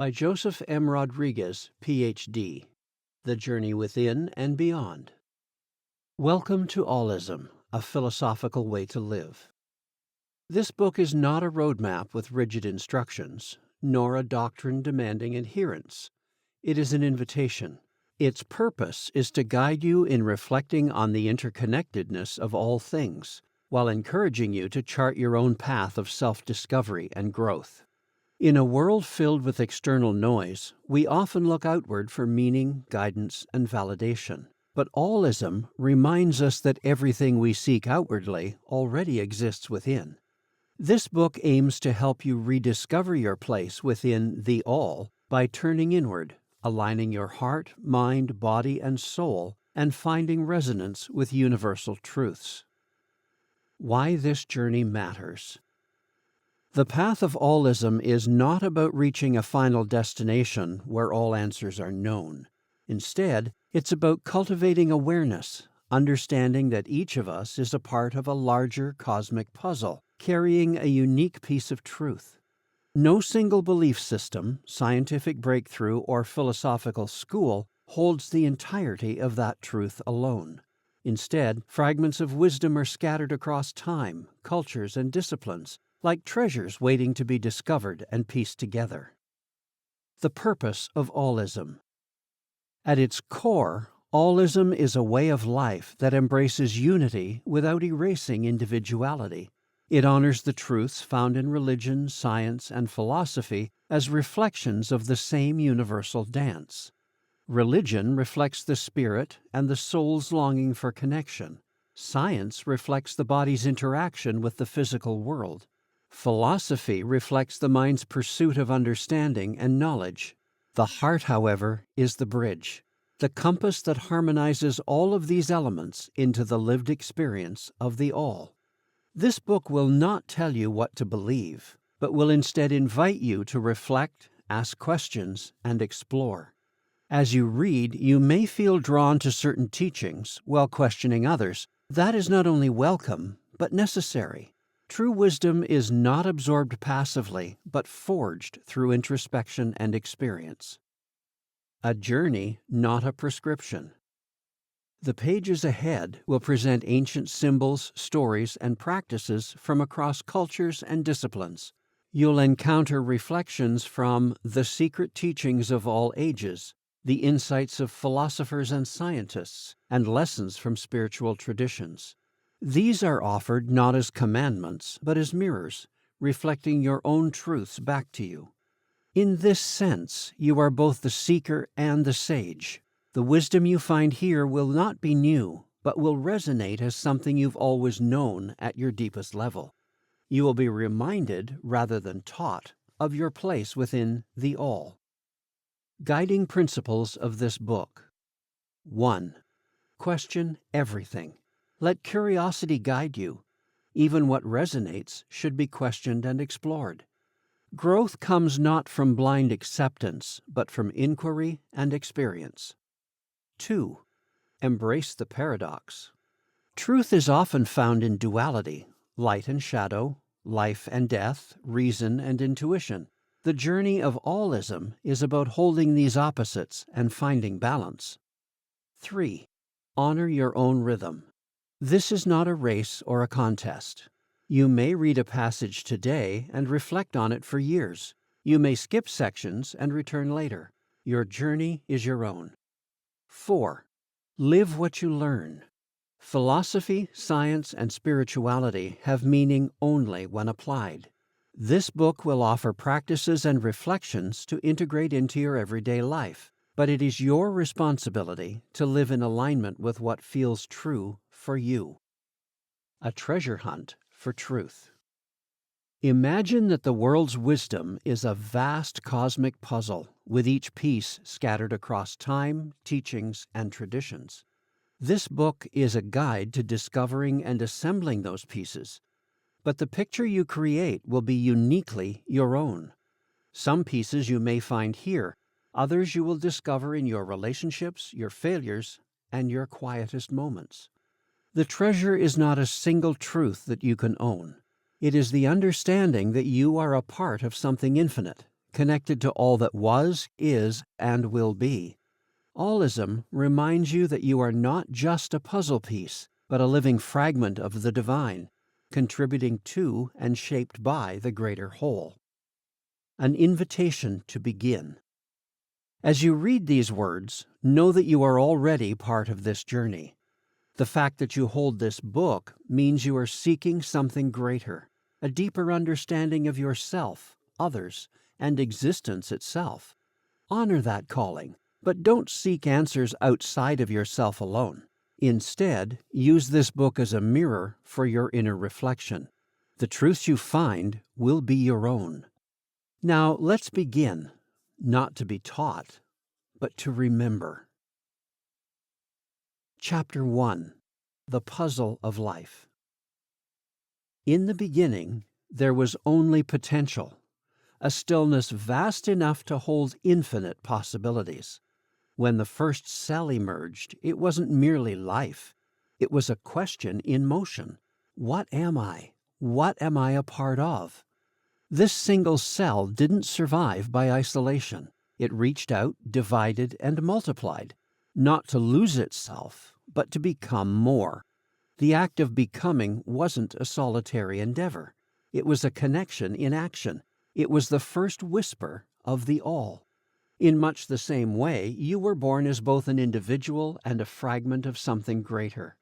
by Joseph M. Rodriguez, Ph.D. The Journey Within and Beyond. Welcome to Allism, a philosophical way to live. This book is not a roadmap with rigid instructions, nor a doctrine demanding adherence. It is an invitation. Its purpose is to guide you in reflecting on the interconnectedness of all things, while encouraging you to chart your own path of self-discovery and growth. In a world filled with external noise, we often look outward for meaning, guidance, and validation. But Allism reminds us that everything we seek outwardly already exists within. This book aims to help you rediscover your place within the All by turning inward, aligning your heart, mind, body, and soul, and finding resonance with universal truths. Why this journey matters. The path of Allism is not about reaching a final destination where all answers are known. Instead, it's about cultivating awareness, understanding that each of us is a part of a larger cosmic puzzle, carrying a unique piece of truth. No single belief system, scientific breakthrough, or philosophical school holds the entirety of that truth alone. Instead, fragments of wisdom are scattered across time, cultures, and disciplines, like treasures waiting to be discovered and pieced together. The purpose of Allism. At its core, Allism is a way of life that embraces unity without erasing individuality. It honors the truths found in religion, science, and philosophy as reflections of the same universal dance. Religion reflects the spirit and the soul's longing for connection. Science reflects the body's interaction with the physical world. Philosophy reflects the mind's pursuit of understanding and knowledge. The heart, however, is the bridge, the compass that harmonizes all of these elements into the lived experience of the All. This book will not tell you what to believe, but will instead invite you to reflect, ask questions, and explore. As you read, you may feel drawn to certain teachings while questioning others. That is not only welcome, but necessary. True wisdom is not absorbed passively, but forged through introspection and experience. A journey, not a prescription. The pages ahead will present ancient symbols, stories, and practices from across cultures and disciplines. You'll encounter reflections from the secret teachings of all ages, the insights of philosophers and scientists, and lessons from spiritual traditions. These are offered not as commandments, but as mirrors, reflecting your own truths back to you. In this sense, you are both the seeker and the sage. The wisdom you find here will not be new, but will resonate as something you've always known at your deepest level. You will be reminded, rather than taught, of your place within the All. Guiding principles of this book. 1. Question everything. Let curiosity guide you. Even what resonates should be questioned and explored. Growth comes not from blind acceptance, but from inquiry and experience. 2. Embrace the paradox. Truth is often found in duality, light and shadow, life and death, reason and intuition. The journey of Allism is about holding these opposites and finding balance. 3. Honor your own rhythm. This is not a race or a contest. You may read a passage today and reflect on it for years. You may skip sections and return later. Your journey is your own. 4. Live what you learn. Philosophy, science, and spirituality have meaning only when applied. This book will offer practices and reflections to integrate into your everyday life, but it is your responsibility to live in alignment with what feels true for you. A treasure hunt for truth. Imagine that the world's wisdom is a vast cosmic puzzle, with each piece scattered across time, teachings, and traditions. This book is a guide to discovering and assembling those pieces, but the picture you create will be uniquely your own. Some pieces you may find here, others you will discover in your relationships, your failures, and your quietest moments. The treasure is not a single truth that you can own. It is the understanding that you are a part of something infinite, connected to all that was, is, and will be. Allism reminds you that you are not just a puzzle piece, but a living fragment of the divine, contributing to and shaped by the greater whole. An invitation to begin. As you read these words, know that you are already part of this journey. The fact that you hold this book means you are seeking something greater, a deeper understanding of yourself, others, and existence itself. Honor that calling, but don't seek answers outside of yourself alone. Instead, use this book as a mirror for your inner reflection. The truths you find will be your own. Now, let's begin, not to be taught, but to remember. Chapter 1. The Puzzle of Life. In the beginning, there was only potential, a stillness vast enough to hold infinite possibilities. When the first cell emerged, it wasn't merely life. It was a question in motion. What am I? What am I a part of? This single cell didn't survive by isolation. It reached out, divided, and multiplied, not to lose itself, but to become more. The act of becoming wasn't a solitary endeavor. It was a connection in action. It was the first whisper of the all. In much the same way, you were born as both an individual and a fragment of something greater.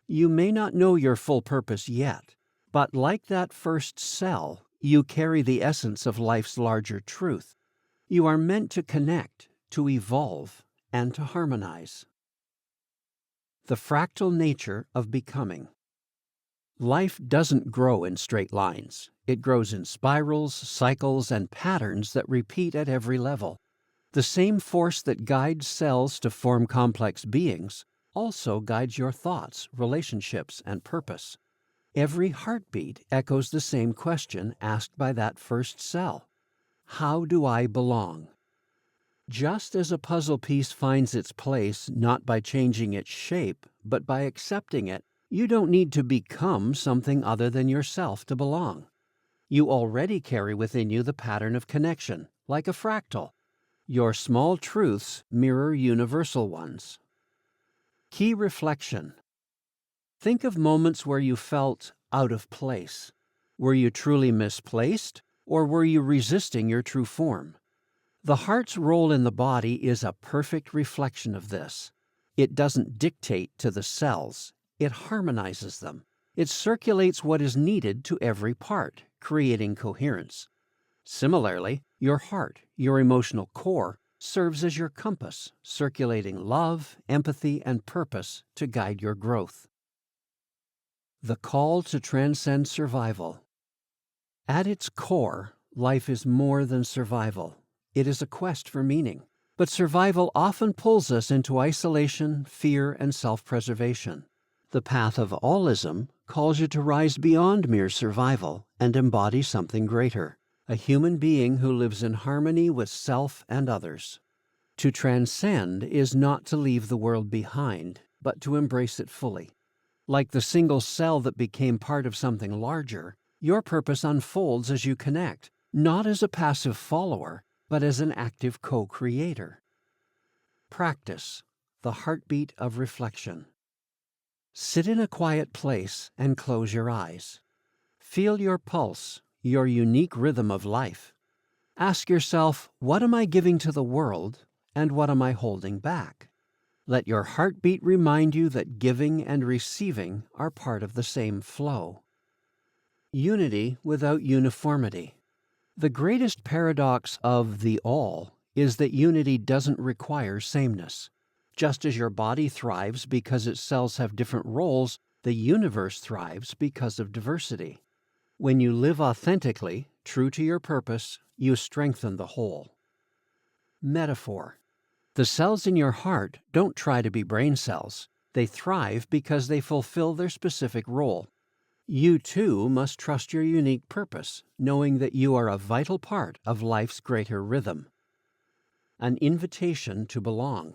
You may not know your full purpose yet, but like that first cell, you carry the essence of life's larger truth. You are meant to connect, to evolve, and to harmonize. The fractal nature of becoming. Life doesn't grow in straight lines. It grows in spirals, cycles, and patterns that repeat at every level. The same force that guides cells to form complex beings also guides your thoughts, relationships, and purpose. Every heartbeat echoes the same question asked by that first cell. How do I belong? Just as a puzzle piece finds its place not by changing its shape, but by accepting it, you don't need to become something other than yourself to belong. You already carry within you the pattern of connection, like a fractal. Your small truths mirror universal ones. Key reflection. Think of moments where you felt out of place. Were you truly misplaced, or were you resisting your true form? The heart's role in the body is a perfect reflection of this. It doesn't dictate to the cells. It harmonizes them. It circulates what is needed to every part, creating coherence. Similarly, your heart, your emotional core, serves as your compass, circulating love, empathy, and purpose to guide your growth. The call to transcend survival. At its core, life is more than survival. It is a quest for meaning. But survival often pulls us into isolation, fear, and self-preservation. The path of allism calls you to rise beyond mere survival and embody something greater, a human being who lives in harmony with self and others. To transcend is not to leave the world behind, but to embrace it fully. Like the single cell that became part of something larger, your purpose unfolds as you connect, not as a passive follower, but as an active co-creator. Practice, the heartbeat of reflection. Sit in a quiet place and close your eyes. Feel your pulse, your unique rhythm of life. Ask yourself, what am I giving to the world, and what am I holding back? Let your heartbeat remind you that giving and receiving are part of the same flow. Unity without uniformity. The greatest paradox of the all is that unity doesn't require sameness. Just as your body thrives because its cells have different roles, the universe thrives because of diversity. When you live authentically, true to your purpose, you strengthen the whole. Metaphor. The cells in your heart don't try to be brain cells. They thrive because they fulfill their specific role. You, too, must trust your unique purpose, knowing that you are a vital part of life's greater rhythm. An invitation to belong.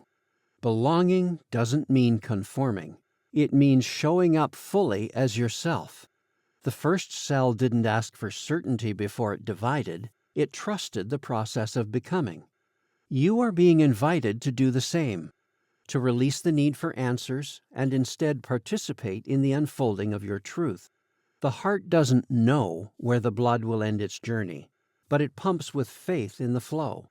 Belonging doesn't mean conforming. It means showing up fully as yourself. The first cell didn't ask for certainty before it divided. It trusted the process of becoming. You are being invited to do the same, to release the need for answers and instead participate in the unfolding of your truth. The heart doesn't know where the blood will end its journey, but it pumps with faith in the flow.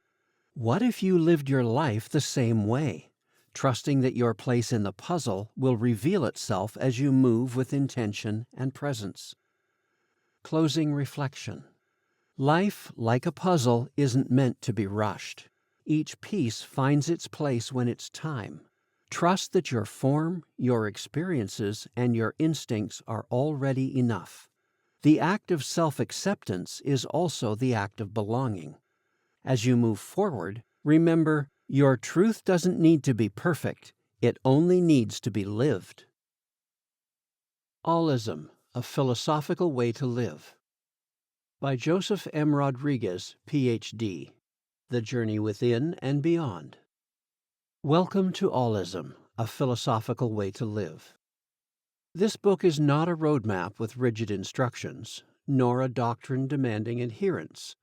What if you lived your life the same way, trusting that your place in the puzzle will reveal itself as you move with intention and presence? Closing reflection. Life, like a puzzle, isn't meant to be rushed. Each piece finds its place when it's time. Trust that your form, your experiences, and your instincts are already enough. The act of self-acceptance is also the act of belonging. As you move forward, remember, your truth doesn't need to be perfect. It only needs to be lived. Allism, a Philosophical Way to Live. By Joseph M. Rodriguez, Ph.D. The Journey Within and Beyond. Welcome to Allism, a Philosophical Way to Live. This book is not a roadmap with rigid instructions, nor a doctrine demanding adherence.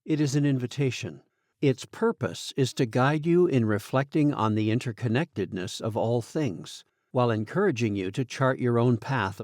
It is an invitation. Its purpose is to guide you in reflecting on the interconnectedness of all things, while encouraging you to chart your own path